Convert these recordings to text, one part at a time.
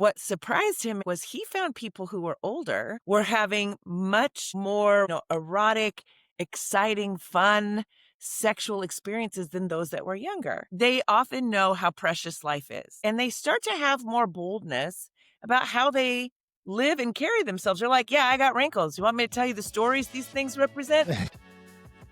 what surprised him was he found people who were older were having much more, erotic, exciting, fun sexual experiences than those that were younger. They often know how precious life is, and they start to have more boldness about how they live and carry themselves. They're like, "Yeah, I got wrinkles. You want me to tell you the stories these things represent?"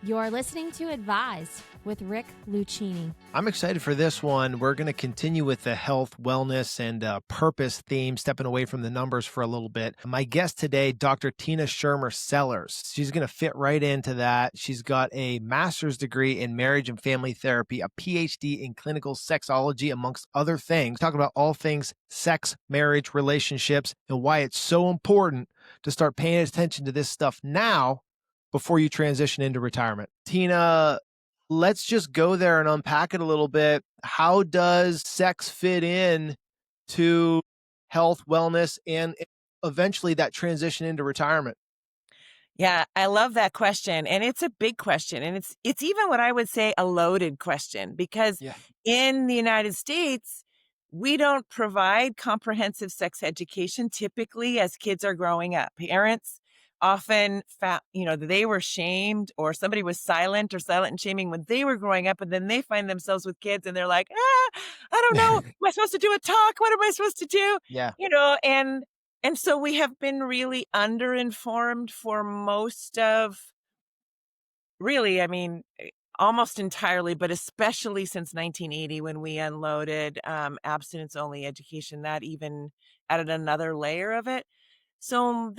You're listening to Advised with Rick Lucchini. I'm excited for this one. We're going to continue with the health, wellness, and purpose theme, stepping away from the numbers for a little bit. My guest today, Dr. Tina Schermer Sellers. She's going to fit right into that. She's got a master's degree in marriage and family therapy, a PhD in clinical sexology, amongst other things. Talking about all things sex, marriage, relationships, and why it's so important to start paying attention to this stuff now before you transition into retirement. Tina, let's just go there and unpack it a little bit. How does sex fit in to health, wellness, and eventually that transition into retirement? Yeah, I love that question, and it's a big question, and it's even what I would say a loaded question because Yeah. in the United States, we don't provide comprehensive sex education typically as kids are growing up. Parents often they were shamed or somebody was silent or silent and shaming when they were growing up, and then they find themselves with kids and they're like, I don't know, am I supposed to do a talk? What am I supposed to do? Yeah. And so we have been really underinformed for most of really, I mean, almost entirely, but especially since 1980 when we unloaded abstinence-only education, that even added another layer of it. So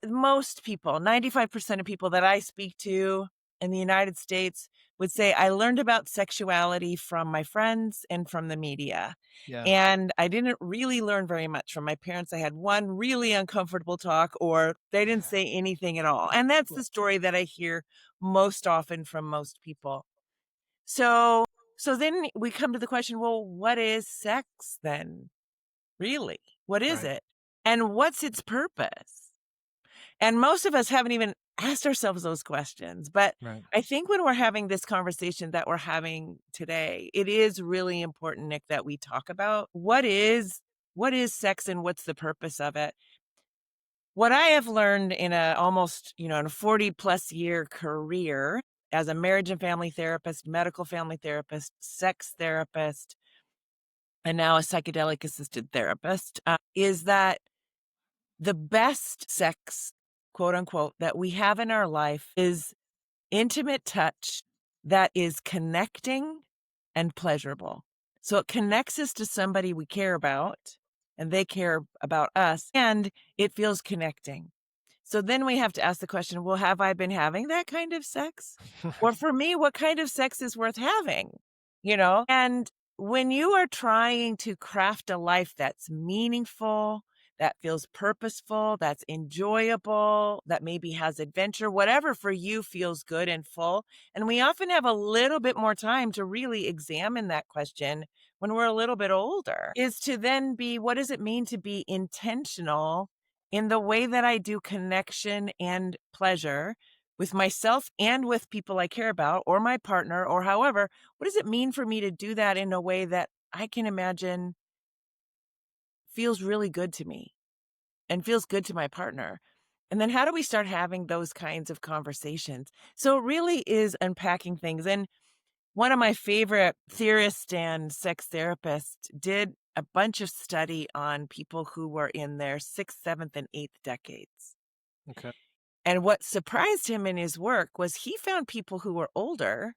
most people, 95% of people that I speak to in the United States would say, I learned about sexuality from my friends and from the media. Yeah. And I didn't really learn very much from my parents. I had one really uncomfortable talk, or they didn't say anything at all. And that's the story that I hear most often from most people. So, so then we come to the question, well, what is sex then? Really? What is Right. it? And what's its purpose? And most of us haven't even asked ourselves those questions. But Right. I think when we're having this conversation that we're having today, it is really important, Nick, that we talk about what is sex and what's the purpose of it. What I have learned in in a 40 plus year career as a marriage and family therapist, medical family therapist, sex therapist, and now a psychedelic assisted therapist, is that the best sex, quote unquote, that we have in our life is intimate touch that is connecting and pleasurable. So it connects us to somebody we care about and they care about us, and it feels connecting. So then we have to ask the question, well, have I been having that kind of sex? Or for me, what kind of sex is worth having? And when you are trying to craft a life that's meaningful, that feels purposeful, that's enjoyable, that maybe has adventure, whatever for you feels good and full. And we often have a little bit more time to really examine that question when we're a little bit older, is to then be, what does it mean to be intentional in the way that I do connection and pleasure with myself and with people I care about or my partner or however? What does it mean for me to do that in a way that I can imagine feels really good to me and feels good to my partner? And then how do we start having those kinds of conversations? So it really is unpacking things. And one of my favorite theorists and sex therapists did a bunch of study on people who were in their sixth, seventh, and eighth decades. Okay. And what surprised him in his work was he found people who were older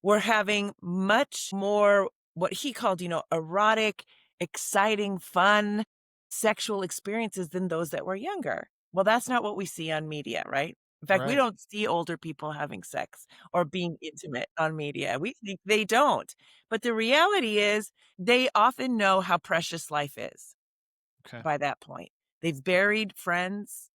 were having much more what he called, erotic, exciting, fun sexual experiences than those that were younger. Well, that's not what we see on media, right? In fact, we Right. don't see older people having sex or being intimate on media. We think they don't. But the reality is they often know how precious life is Okay. by that point. They've buried friends,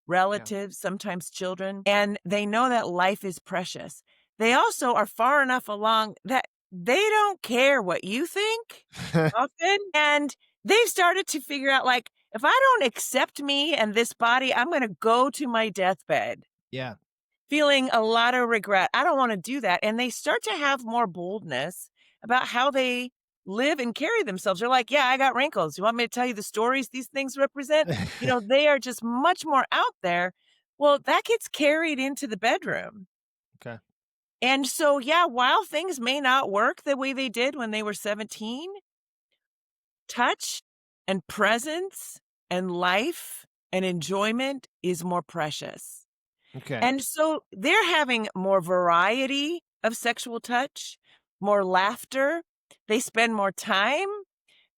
Yeah. relatives, sometimes children, and they know that life is precious. They also are far enough along that they don't care what you think often. And they've started to figure out, like, if I don't accept me and this body, I'm going to go to my deathbed Yeah. feeling a lot of regret. I don't want to do that. And they start to have more boldness about how they live and carry themselves. They're like, "Yeah, I got wrinkles. You want me to tell you the stories these things represent?" They are just much more out there. Well, that gets carried into the bedroom. Okay. And so, yeah, while things may not work the way they did when they were 17, touch and presence and life and enjoyment is more precious. Okay. And so they're having more variety of sexual touch, more laughter. They spend more time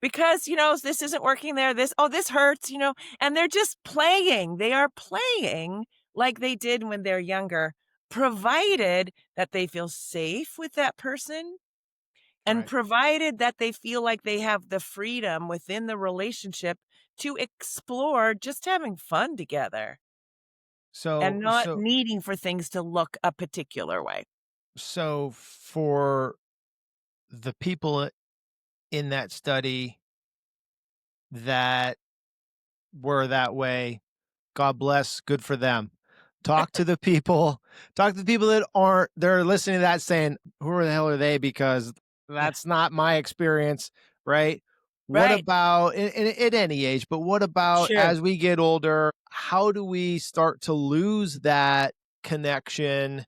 because, this isn't working there. This hurts, and they're just playing. They are playing like they did when they're younger, provided that they feel safe with that person and Right. provided that they feel like they have the freedom within the relationship to explore just having fun together and So not so needing for things to look a particular way. so for the people in that study that were that way, God bless, good for them. Talk to the people, talk to the people that aren't, they're listening to that saying, who the hell are they? Because Yeah. that's not my experience, right? What Right. about at any age, but what about Sure. as we get older? How do we start to lose that connection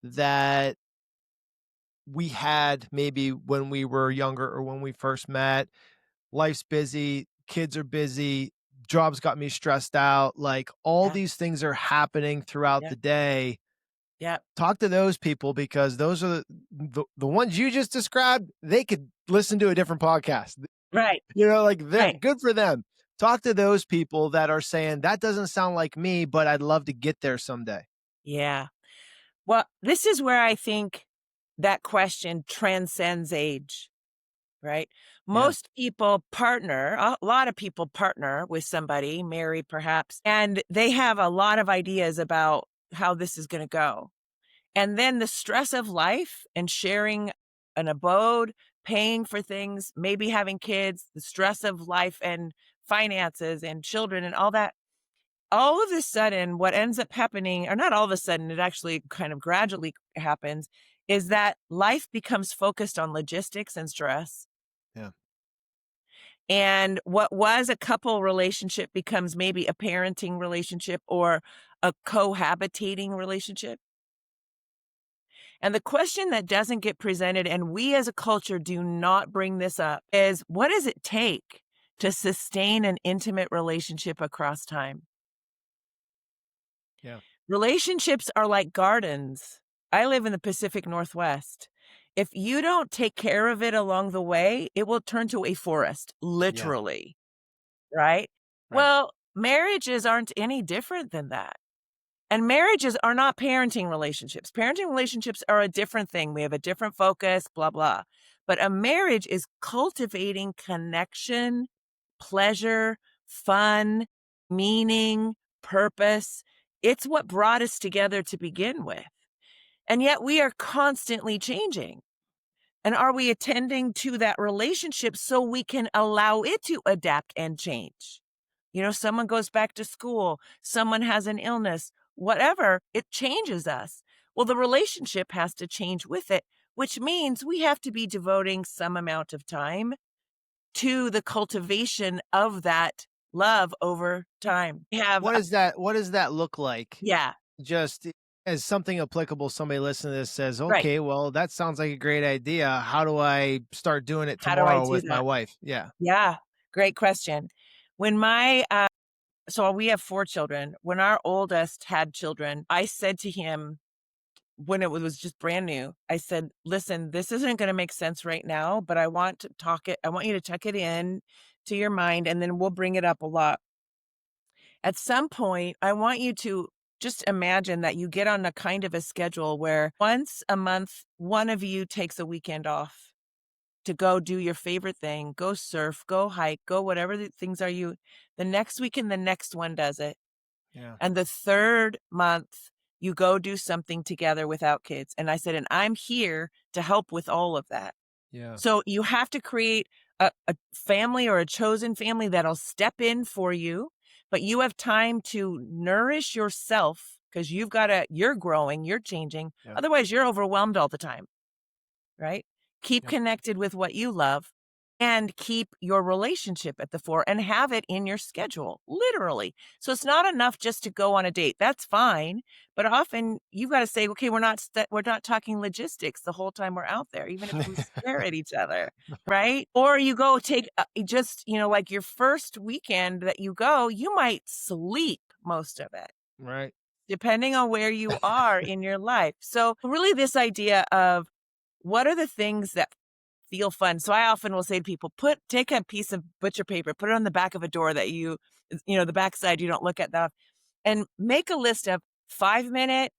that we had maybe when we were younger or when we first met? Life's busy, kids are busy, jobs got me stressed out, like, all Yeah. these things are happening throughout Yeah. the day. Yeah. Talk to those people because those are the ones you just described, they could listen to a different podcast. Right. Like, they're Right. good for them. Talk to those people that are saying, "That doesn't sound like me, but I'd love to get there someday." Yeah. Well, this is where I think that question transcends age, right? Yeah, Most people partner, a lot of people partner with somebody, married perhaps, and they have a lot of ideas about how this is going to go. And then the stress of life and sharing an abode, paying for things, maybe having kids, the stress of life and finances and children and all that. All of a sudden, what ends up happening, or not all of a sudden, it actually kind of gradually happens, is that life becomes focused on logistics and stress. yeah, And what was a couple relationship becomes maybe a parenting relationship or a cohabitating relationship. And the question that doesn't get presented, and we as a culture do not bring this up, is what does it take to sustain an intimate relationship across time? yeah, Relationships are like gardens. I live in the Pacific Northwest. If you don't take care of it along the way, it will turn to a forest, yeah, literally, right? right, Well, marriages aren't any different than that. And marriages are not parenting relationships. Parenting relationships are a different thing. We have a different focus, blah, blah. But a marriage is cultivating connection, pleasure, fun, meaning, purpose. It's what brought us together to begin with. And yet we are constantly changing. And are we attending to that relationship so we can allow it to adapt and change? Someone goes back to school, someone has an illness, whatever, it changes us. Well, the relationship has to change with it, which means we have to be devoting some amount of time to the cultivation of that love over time. We have, what does that look like? yeah, Just as something applicable, somebody listening to this says, right. "Okay, well, that sounds like a great idea. How do I start doing it How do I tomorrow do with my that? wife?" Yeah. Yeah, great question. When so we have 4 children. When our oldest had children, I said to him, when it was just brand new, I said, "Listen, this isn't gonna make sense right now, but I want you to tuck it in to your mind, and then we'll bring it up a lot. At some point, I want you to just imagine that you get on a kind of a schedule where once a month, one of you takes a weekend off to go do your favorite thing, go surf, go hike, go whatever the things are you the next weekend, the next one does it. Yeah. And the 3rd month, you go do something together without kids." And I said, "And I'm here to help with all of that." Yeah. So you have to create a family or a chosen family that'll step in for you, but you have time to nourish yourself because you're growing, you're changing. Yeah. Otherwise, you're overwhelmed all the time, right? Keep Yep. connected with what you love. and keep your relationship at the fore and have it in your schedule, literally. So it's not enough just to go on a date. That's fine, but often you've got to say, "Okay, we're not talking logistics the whole time we're out there, even if we stare at each other." Right? Or you go take just, like your first weekend that you go, you might sleep most of it, Right. depending on where you are in your life. So really this idea of what are the things that feel fun? So I often will say to people, take a piece of butcher paper, put it on the back of a door that the backside you don't look at that, and make a list of 5 minute,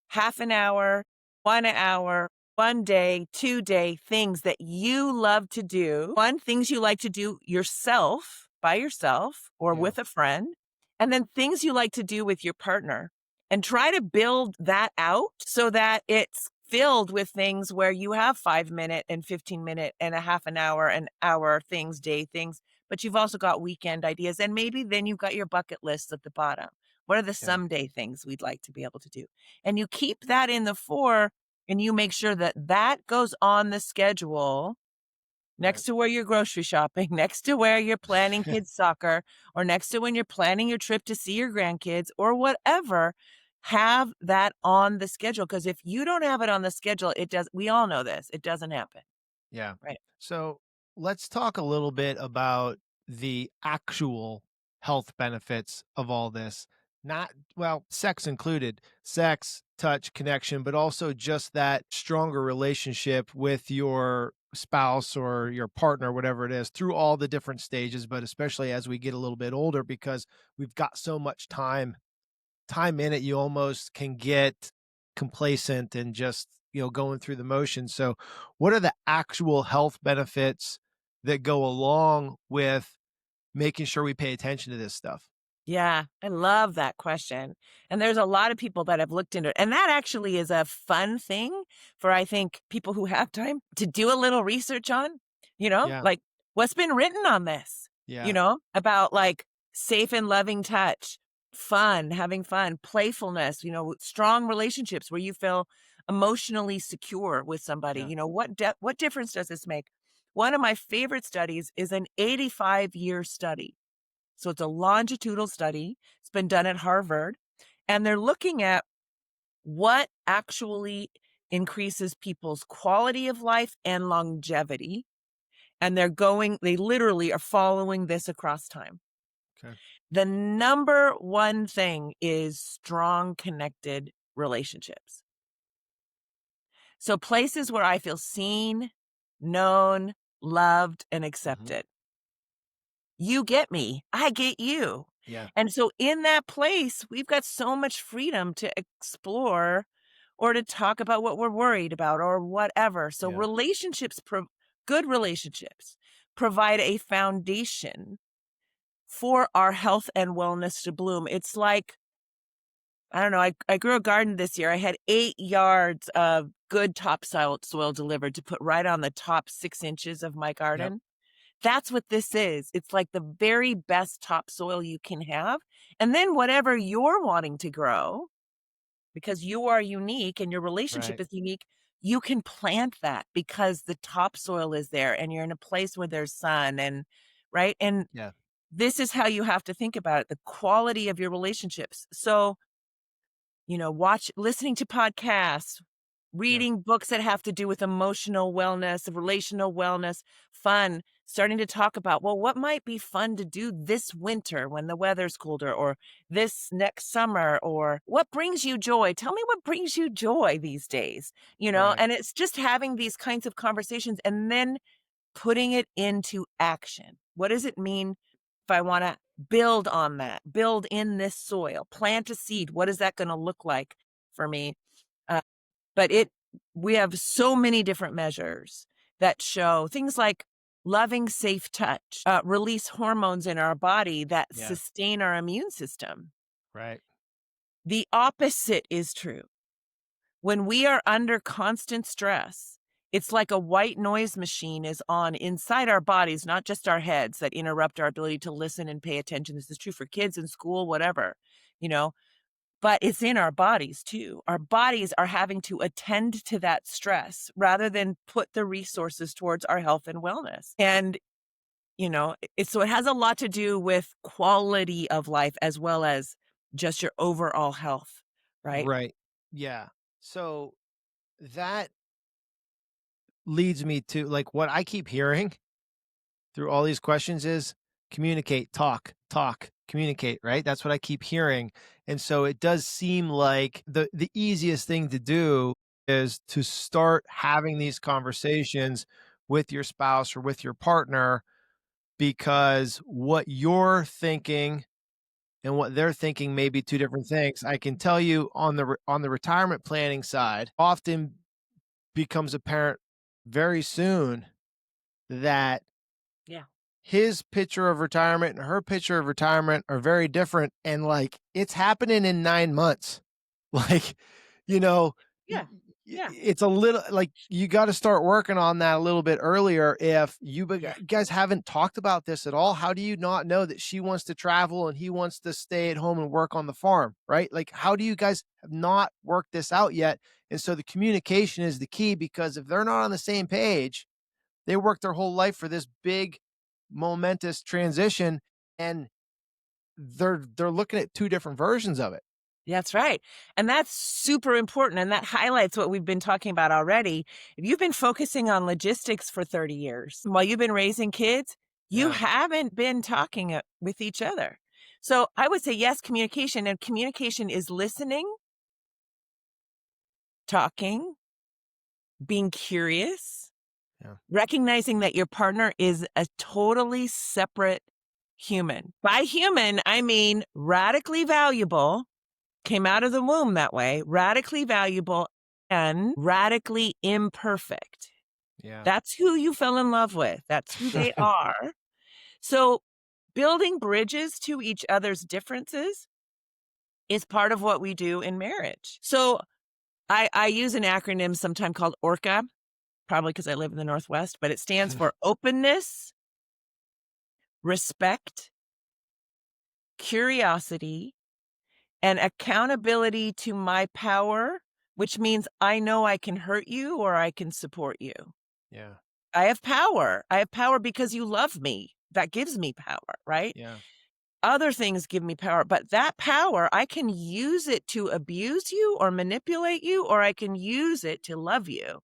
half an hour, 1 hour, 1 day, 2 day things that you love to do. Things you like to do yourself, by yourself or Yeah. with a friend, and then things you like to do with your partner. And try to build that out so that it's filled with things where you have 5 minute and 15 minute and a half an hour things, day things, but you've also got weekend ideas. And maybe then you've got your bucket list at the bottom. What are the Yeah. someday things we'd like to be able to do? And you keep that in the fore and you make sure that that goes on the schedule Right. next to where you're grocery shopping, next to where you're planning kids' soccer, or next to when you're planning your trip to see your grandkids or whatever. Have that on the schedule. Because if you don't have it on the schedule, we all know this, it doesn't happen. Yeah. Right. So let's talk a little bit about the actual health benefits of all this. Not, well, sex included, sex, touch, connection, but also just that stronger relationship with your spouse or your partner, whatever it is, through all the different stages, but especially as we get a little bit older because we've got so much time in it, you almost can get complacent and just, going through the motions. So, what are the actual health benefits that go along with making sure we pay attention to this stuff? Yeah, I love that question. And there's a lot of people that have looked into it. And that actually is a fun thing for, I think, people who have time to do a little research on, Yeah. like what's been written on this, Yeah. about like safe and loving touch, fun, having fun, playfulness, strong relationships where you feel emotionally secure with somebody. Yeah. What difference does this make? One of my favorite studies is an 85-year study, so it's a longitudinal study. It's been done at Harvard, and they're looking at what actually increases people's quality of life and longevity. And they literally are following this across time. Okay. The number one thing is strong connected relationships. So places where I feel seen, known, loved, and Hmm. accepted. You get me, I get you. Yeah. And so in that place, we've got so much freedom to explore or to talk about what we're worried about or whatever. So Yeah. good relationships provide a foundation for our health and wellness to bloom. It's like, I don't know, I grew a garden this year. I had 8 yards of good topsoil delivered to put right on the top 6 inches of my Yep. garden. That's what this is. It's like the very best topsoil you can have. And then whatever you're wanting to grow, because you are unique and your relationship Right. is unique, you can plant that because the topsoil is there and you're in a place where there's sun and right. And Yeah. this is how you have to think about it, the quality of your relationships. So listening to podcasts, Yeah. reading books that have to do with emotional wellness, relational wellness, fun, starting to talk about, well, what might be fun to do this winter when the weather's colder or this next summer, or what brings you joy? Tell me what brings you joy these days, Right. and it's just having these kinds of conversations and then putting it into action. What does it mean if I want to build on that, build in this soil, plant a seed? What is that going to look like for me? Uh, but we have so many different measures that show things like loving, safe touch, release hormones in our body that Yeah. sustain our immune system. Right. The opposite is true. When we are under constant stress, it's like a white noise machine is on inside our bodies, not just our heads, that interrupt our ability to listen and pay attention. This is true for kids in school, whatever, you know. but it's in our bodies too. Our bodies are having to attend to that stress rather than put the resources towards our health and wellness. And, so it has a lot to do with quality of life as well as just your overall health, right? Right. Yeah. So that leads me to like what I keep hearing through all these questions is communicate, talk, communicate, right? That's what I keep hearing. And so it does seem like the easiest thing to do is to start having these conversations with your spouse or with your partner because what you're thinking and what they're thinking may be two different things. I can tell you on the retirement planning side, often becomes apparent very soon that Yeah. his picture of retirement and her picture of retirement are very different, and, like, it's happening in 9 months. Like, you know, y Yeah. y Yeah. it's a little like, you gotta start working on that a little bit earlier if you Yeah. guys haven't talked about this at all. How do you not know that she wants to travel and he wants to stay at home and work on the farm, right? Like, how do you guys have not worked this out yet? And so the communication is the key because if they're not on the same page, they worked their whole life for this big momentous transition, and they're looking at 2 different versions of it. That's right. And that's super important. And that highlights what we've been talking about already. If you've been focusing on logistics for 30 years while you've been raising kids, you Yeah. haven't been talking with each other. So I would say, yes, communication. And communication is listening, talking, being curious, Yeah. recognizing that your partner is a totally separate human. By human, I mean radically valuable. Came out of the womb that way, radically valuable and radically imperfect. Yeah. That's who you fell in love with. That's who they are. So building bridges to each other's differences is part of what we do in marriage. So I use an acronym sometime called ORCA, probably because I live in the Northwest, but it stands for openness, respect, curiosity, and accountability to my power, which means I know I can hurt you or I can support you. Yeah. I have power. I have power because you love me. That gives me power, right? Yeah. Other things give me power, but that power, I can use it to abuse you or manipulate you, or I can use it to love you.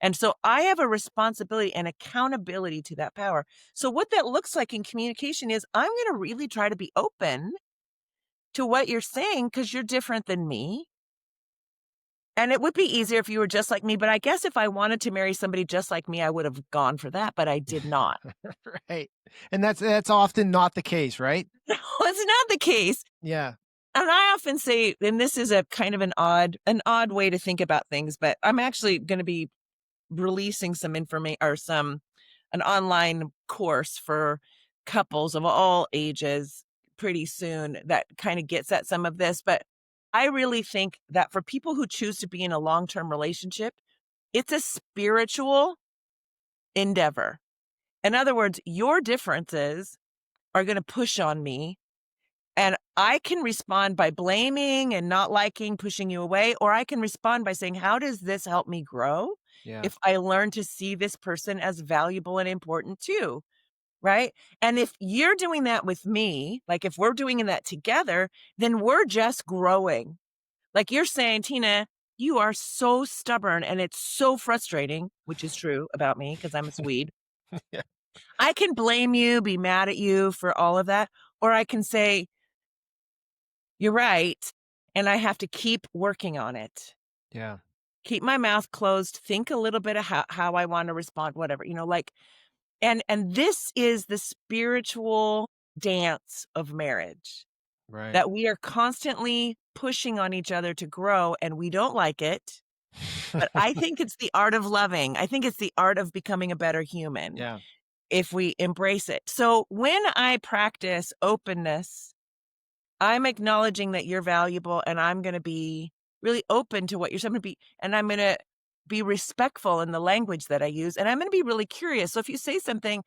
And so I have a responsibility and accountability to that power. So what that looks like in communication is I'm going to really try to be open to what you're saying because you're different than me. And it would be easier if you were just like me, but I guess if I wanted to marry somebody just like me, I would have gone for that, but I did not. Right. And that's often not the case, right? No, it's not the case. Yeah. And I often say, and this is a kind of an odd way to think about things, but I'm actually going to be releasing some information or an online course for couples of all ages pretty soon that kind of gets at some of this. But I really think that for people who choose to be in a long-term relationship, it's a spiritual endeavor. In other words, your differences are going to push on me. And I can respond by blaming and not liking, pushing you away, or I can respond by saying, how does this help me grow Yeah. if I learn to see this person as valuable and important too? Right. And if you're doing that with me, like if we're doing that together, then we're just growing. Like you're saying, Tina, you are so stubborn and it's so frustrating, which is true about me because I'm a Swede. Yeah. I can blame you, be mad at you for all of that. Or I can say, you're right. And I have to keep working on it. Yeah. Keep my mouth closed. Think a little bit of how I want to respond, whatever, like, and this is the spiritual dance of marriage Right. that we are constantly pushing on each other to grow and we don't like it. But I think it's the art of loving. I think it's the art of becoming a better human Yeah. if we embrace it. So when I practice openness, I'm acknowledging that you're valuable and I'm going to be really open to what you're saying. And I'm going to be respectful in the language that I use. And I'm going to be really curious. So if you say something,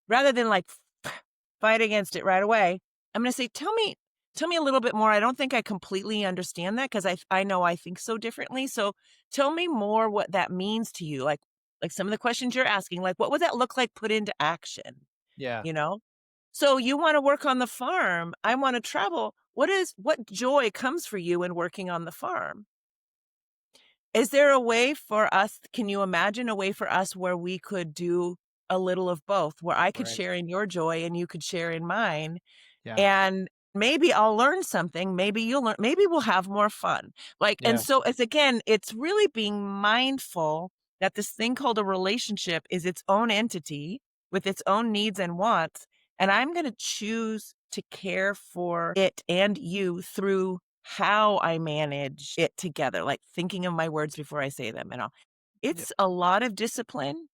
rather than like fight against it right away, I'm going to say, tell me, tell me a little bit more. I don't think I completely understand that because I know I think so differently. So tell me more what that means to you. Like some of the questions you're asking, like what would that look like put into action? Yeah. You know? So you want to work on the farm. I want to travel. What joy comes for you in working on the farm? Is there a way for us can you imagine a way for us where we could do a little of both, where I could Right. share in your joy and you could share in mine? Yeah. And maybe I'll learn something, maybe you'll learn maybe we'll have more fun. Like, and Yeah. so it's again, it's really being mindful that this thing called a relationship is its own entity with its own needs and wants, and I'm gonna choose to care for it and you through how I manage it together, like thinking of my words before I say them and all. Yeah. It's a lot of discipline.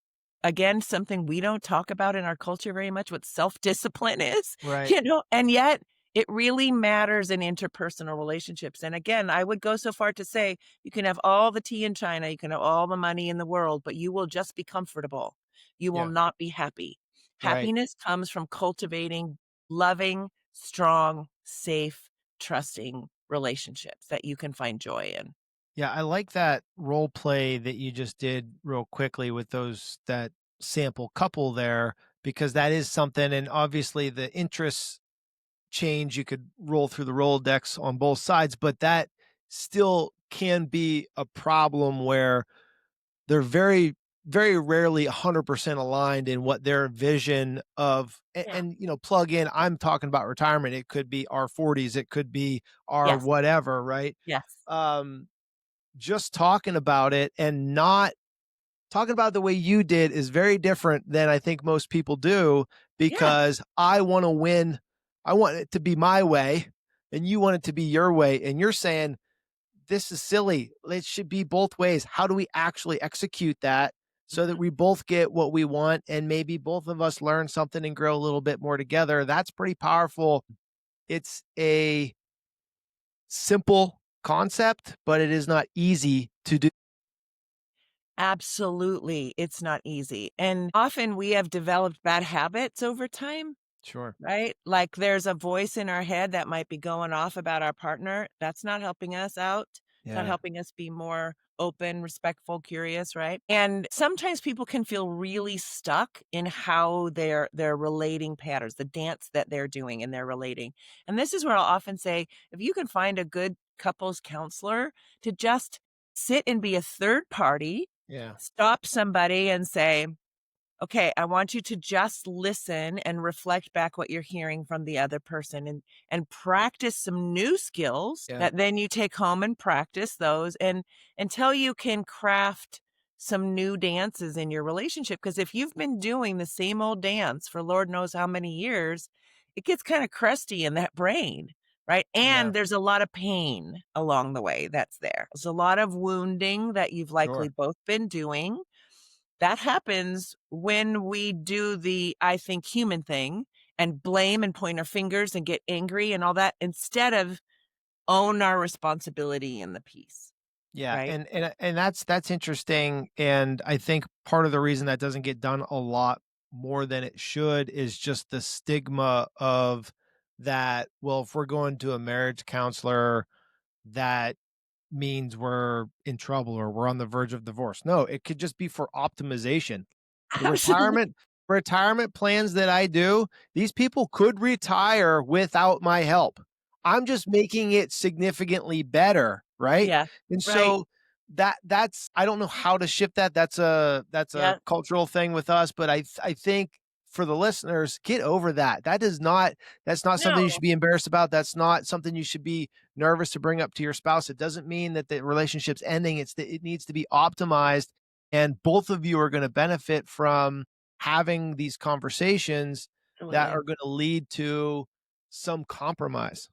Again, something we don't talk about in our culture very much, what self-discipline is, Right. and yet it really matters in interpersonal relationships. And again, I would go so far to say you can have all the tea in China, you can have all the money in the world, but you will just be comfortable. You will Yeah. not be happy. Right. Happiness comes from cultivating loving, strong, safe, trusting relationships that you can find joy in. Yeah, I like that role play that you just did real quickly with those that sample couple there, because that is something, and obviously the interests change. You could roll through the Rolodex on both sides, but that still can be a problem where they're very rarely 100% aligned in what their vision of Yeah. and plug in. I'm talking about retirement. It could be our 40s, it could be our Yes. whatever, right? Yes. Um, just talking about it and not talking about it the way you did is very different than I think most people do, Yeah. because I want to win. I want it to be my way and you want it to be your way. And you're saying, this is silly. It should be both ways. How do we actually execute that so that Mhm. we both get what we want and maybe both of us learn something and grow a little bit more together? That's pretty powerful. It's a simple concept, but it is not easy to do. Absolutely. It's not easy. And often we have developed bad habits over time. Sure. Right? Like, there's a voice in our head that might be going off about our partner. That's not helping us out. It's not Yeah. helping us be more open, respectful, curious, right? And sometimes people can feel really stuck in how they're relating patterns, the dance that they're doing and they're relating. And this is where I'll often say, if you can find a good couples counselor to just sit and be a third party, Yeah. stop somebody and say, okay, I want you to just listen and reflect back what you're hearing from the other person and practice some new skills Yeah. that then you take home and practice those and until you can craft some new dances in your relationship. Because if you've been doing the same old dance for Lord knows how many years, it gets kind of crusty in that brain, right? Yeah. And there's a lot of pain along the way that's there. There's a lot of wounding that you've likely Sure. both been doing that happens when we do the I think human thing and blame and point our fingers and get angry and all that instead of own our responsibility in the piece, Yeah, right? and that's interesting, and I think part of the reason that doesn't get done a lot more than it should is just the stigma of that. Well, if we're going to a marriage counselor, that means we're in trouble or we're on the verge of divorce. No, it could just be for optimization. The Absolutely. retirement plans that I do, these people could retire without my help. I'm just making it significantly better, right? Yeah. And Right. so that's I don't know how to shift that. That's a Yeah. cultural thing with us, but I think for the listeners, get over that. That's not something you No. should be embarrassed about. That's not something you should be nervous to bring up to your spouse. It doesn't mean that the relationship's ending. It's that it needs to be optimized, and both of you are going to benefit from having these conversations that Absolutely. are going to lead to some compromise.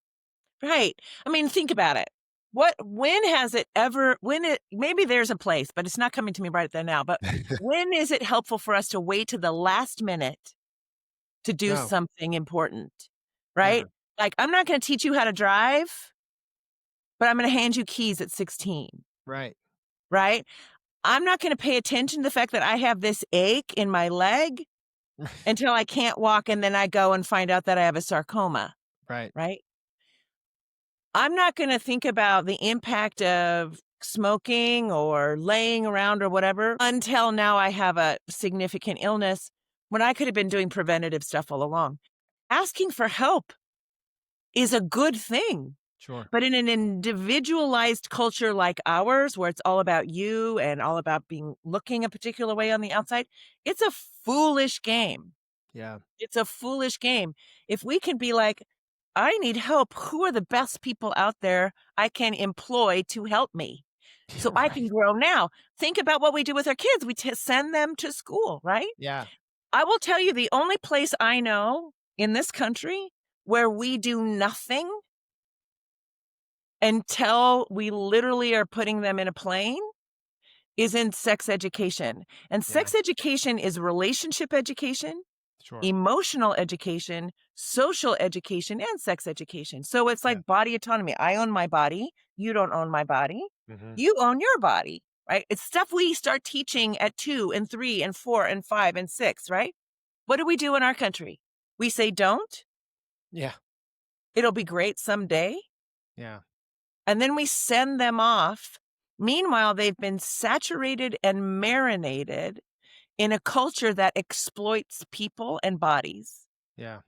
Right. I mean, think about it. When has it ever when it maybe there's a place, but it's not coming to me right there now, but when is it helpful for us to wait to the last minute to do No, something important, right? never. Like, I'm not gonna teach you how to drive, but I'm gonna hand you keys at 16, Right. right? I'm not gonna pay attention to the fact that I have this ache in my leg until I can't walk, and then I go and find out that I have a sarcoma, Right. right? I'm not gonna think about the impact of smoking or laying around or whatever until now I have a significant illness when I could have been doing preventative stuff all along. Asking for help is a good thing. Sure. But in an individualized culture like ours, where it's all about you and all about being looking a particular way on the outside, it's a foolish game. Yeah. It's a foolish game. If we can be like, I need help. Who are the best people out there I can employ to help me so You're I can right. grow now? Think about what we do with our kids. We send them to school, right? Yeah. I will tell you the only place I know in this country where we do nothing until we literally are putting them in a plane is in sex education. And Yeah. sex education is relationship education, Sure. emotional education, social education, and sex education. So it's Yeah. like body autonomy. I own my body. You don't own my body. Mhm. You own your body, right? It's stuff we start teaching at 2 and 3 and 4 and 5 and 6, right? What do we do in our country? We say don't. Yeah. It'll be great someday. Yeah. And then we send them off. Meanwhile, they've been saturated and marinated in a culture that exploits people and bodies. Yeah.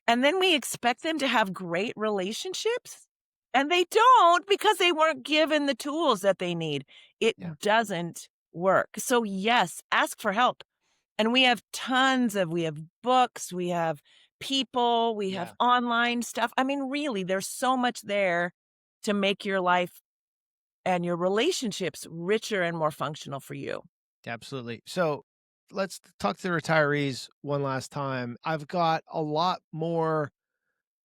And then we expect them to have great relationships, and they don't because they weren't given the tools that they need. Yeah. It doesn't work. So yes, ask for help. And we have books, we have people, we have Yeah. online stuff. I mean, really, there's so much there to make your life and your relationships richer and more functional for you. Absolutely. So let's talk to the retirees one last time. I've got a lot more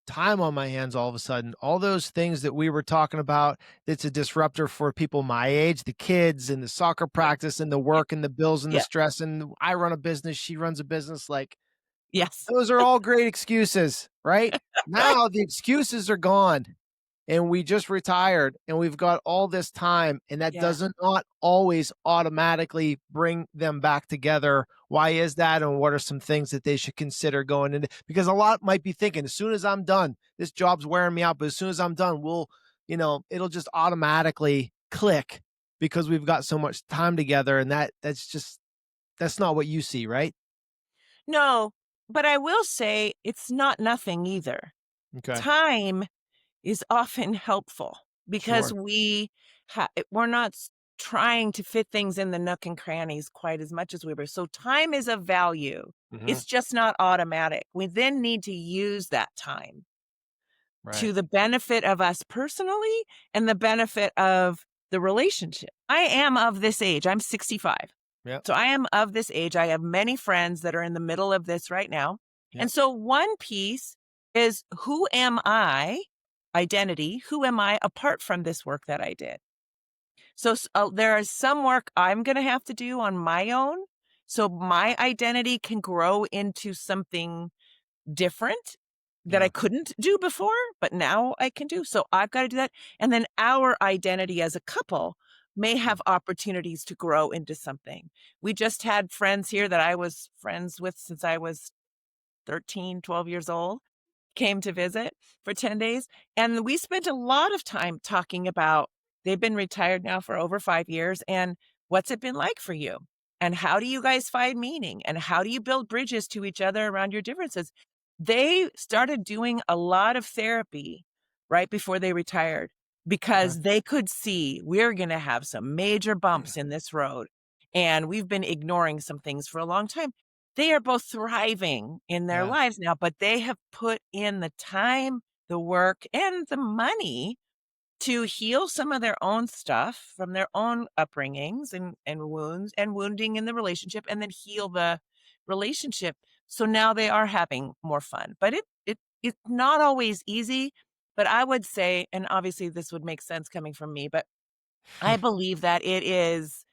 time on my hands all of a sudden. All those things that we were talking about that's a disruptor for people my age, the kids and the soccer Yeah, practice and the yeah, work and the bills and the yeah. stress. And I run a business, she runs a business. Like, Yes. those are all great excuses, right? Now the excuses are gone and we just retired and we've got all this time and that Yeah. doesn't not always automatically bring them back together. Why is that? And what are some things that they should consider going into? Because a lot might be thinking, as soon as I'm done, this job's wearing me out, but as soon as I'm done, it'll just automatically click because we've got so much time together. And that's not what you see, right? No, but I will say it's not nothing either. Okay. Time is often helpful because Sure. we're not trying to fit things in the nook and crannies quite as much as we were. So time is of value. Hmm. It's just not automatic. We then need to use that time Right. to the benefit of us personally and the benefit of the relationship. I am of this age. I'm 65. Yep. So I am of this age. I have many friends that are in the middle of this right now. And Yep. so one piece is who am I? Identity. Who am I apart from this work that I did? So there is some work I'm going to have to do on my own so my identity can grow into something different that I Yeah. couldn't do before, but now I can do. So I've got to do that. And then our identity as a couple may Mm. have opportunities to grow into something. We just had friends here that I was friends with since I was 13, 12 years old came to visit for 10 days. And we spent a lot of time talking about they've been retired now for over 5 years. And what's it been like for you? And how do you guys find meaning? And how do you build bridges to each other around your differences? They started doing a lot of therapy right before they retired Okay. because they could see we're going to have some major bumps in this road. And we've been ignoring some things for a long time. They are both thriving in their Yeah. lives now, but they have put in the time, the work, and the money to heal some of their own stuff from their own upbringings and wounds and wounding in the relationship, and then heal the relationship. So now they are having more fun. But it's not always easy. But I would say, and obviously this would make sense coming from me, but I believe that it is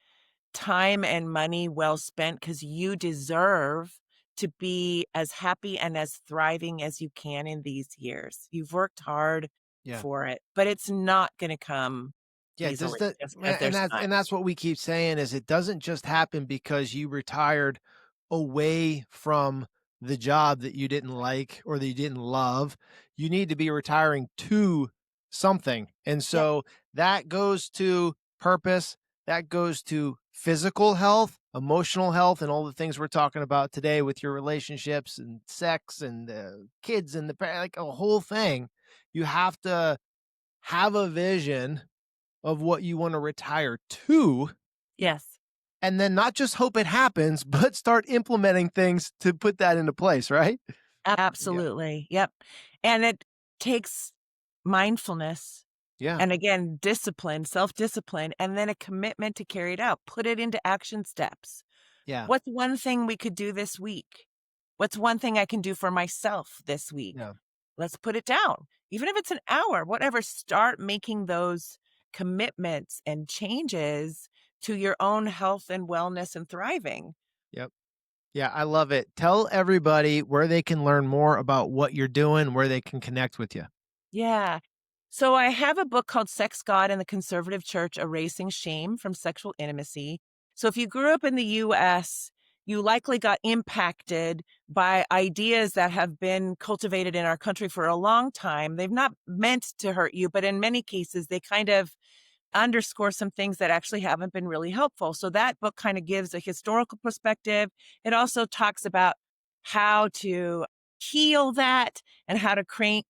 time and money well spent because you deserve to be as happy and as thriving as you can in these years. You've worked hard Yeah. for it, but it's not going to come Yeah, does easily that just because and there's that's time. and that's what we keep saying is it doesn't just happen because you retired away from the job that you didn't like or that you didn't love. You need to be retiring to something. And Yeah. so that goes to purpose, that goes to physical health, emotional health, and all the things we're talking about today with your relationships and sex and kids and like a whole thing. You have to have a vision of what you want to retire to, Yes. and then not just hope it happens, but start implementing things to put that into place, right? Yeah. Absolutely. Yep. And it takes mindfulness Yeah. and again, discipline, self-discipline, and then a commitment to carry it out. Put it into action steps. Yeah. What's one thing we could do this week? What's one thing I can do for myself this week? Yeah. Let's put it down. Even if it's an hour, whatever, start making those commitments and changes to your own health and wellness and thriving. Yep. Yeah, I love it. Tell everybody where they can learn more about what you're doing, where they can connect with you. Yeah. So I have a book called Sex, God, and the Conservative Church: Erasing Shame from Sexual Intimacy. So if you grew up in the US, you likely got impacted by ideas that have been cultivated in our country for a long time. They've not meant to hurt you, but in many cases, they kind of underscore some things that actually haven't been really helpful. So that book kind of gives a historical perspective. It also talks about how to heal that and how to create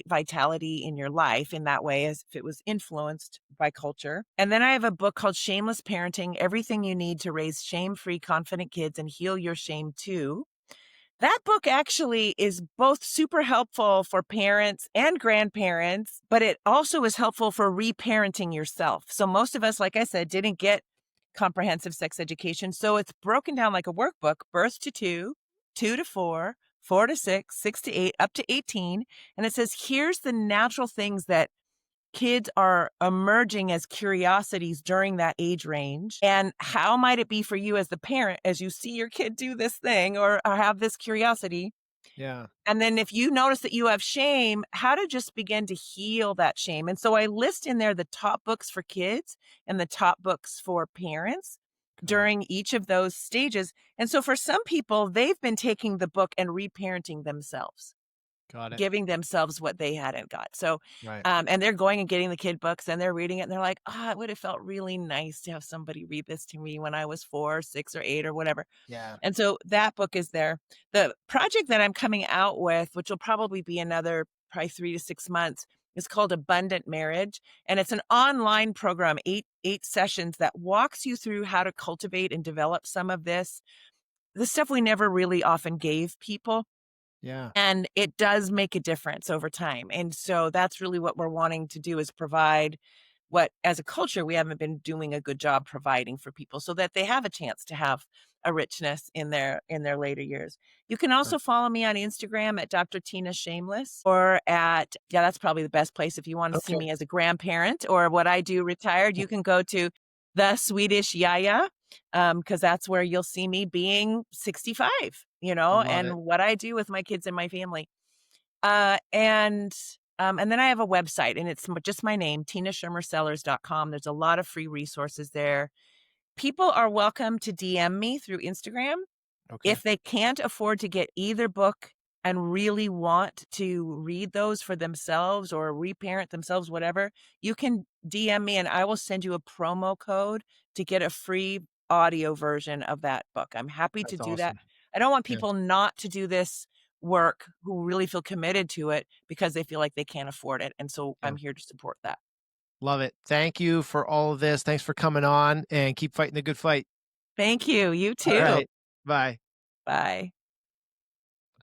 vitality in your life in that way as if it was influenced by culture. And then I have a book called Shameless Parenting: Everything You Need to Raise Shame-Free, Confident Kids and Heal Your Shame Too. That book actually is both super helpful for parents and grandparents, but it also is helpful for reparenting yourself. So most of us, like I said, didn't get comprehensive sex education. So it's broken down like a workbook: birth to two, two to four, four to six, six to eight, up to 18. And it says, here's the natural things that kids are emerging as curiosities during that age range. And how might it be for you as the parent as you see your kid do this thing or have this curiosity? Yeah. And then if you notice that you have shame, how to just begin to heal that shame. And so I list in there the top books for kids and the top books for parents Okay. during each of those stages. And so for some people, they've been taking the book and reparenting themselves, Got it. giving themselves what they hadn't got. So, Right. and they're going and getting the kid books and they're reading it and they're like, it would have felt really nice to have somebody read this to me when I was 4, 6, or 8 or whatever. Yeah. And so that book is there. The project that I'm coming out with, which will probably be another probably 3 to 6 months, is called Abundant Marriage. And it's an online program, eight sessions that walks you through how to cultivate and develop some of the stuff we never really often gave people. Yeah. And it does make a difference over time. And so that's really what we're wanting to do, is provide what, as a culture, we haven't been doing a good job providing for people so that they have a chance to have a richness in their later years. You can Right. also follow me on Instagram at Dr. Tina Shameless, or at, yeah, that's probably the best place if you want to see Okay. me as a grandparent or what I do retired. You can go to the Swedish Yaya, because that's where you'll see me being 65, I love and it. what I do with my kids and my family. And then I have a website, and it's just my name, tinaschermersellers.com. There's a lot of free resources there. People are welcome to DM me through Instagram. Okay. If they can't afford to get either book and really want to read those for themselves or reparent themselves, whatever, you can DM me and I will send you a promo code to get a free audio version of that book. I'm happy to That's do that. awesome. I don't want Yeah. people not to do this work who really feel committed to it because they feel like they can't afford it. And so Yeah. I'm here to support that. Love it. Thank you for all of this. Thanks for coming on and keep fighting the good fight. Thank you. You All too. right. Bye. Bye.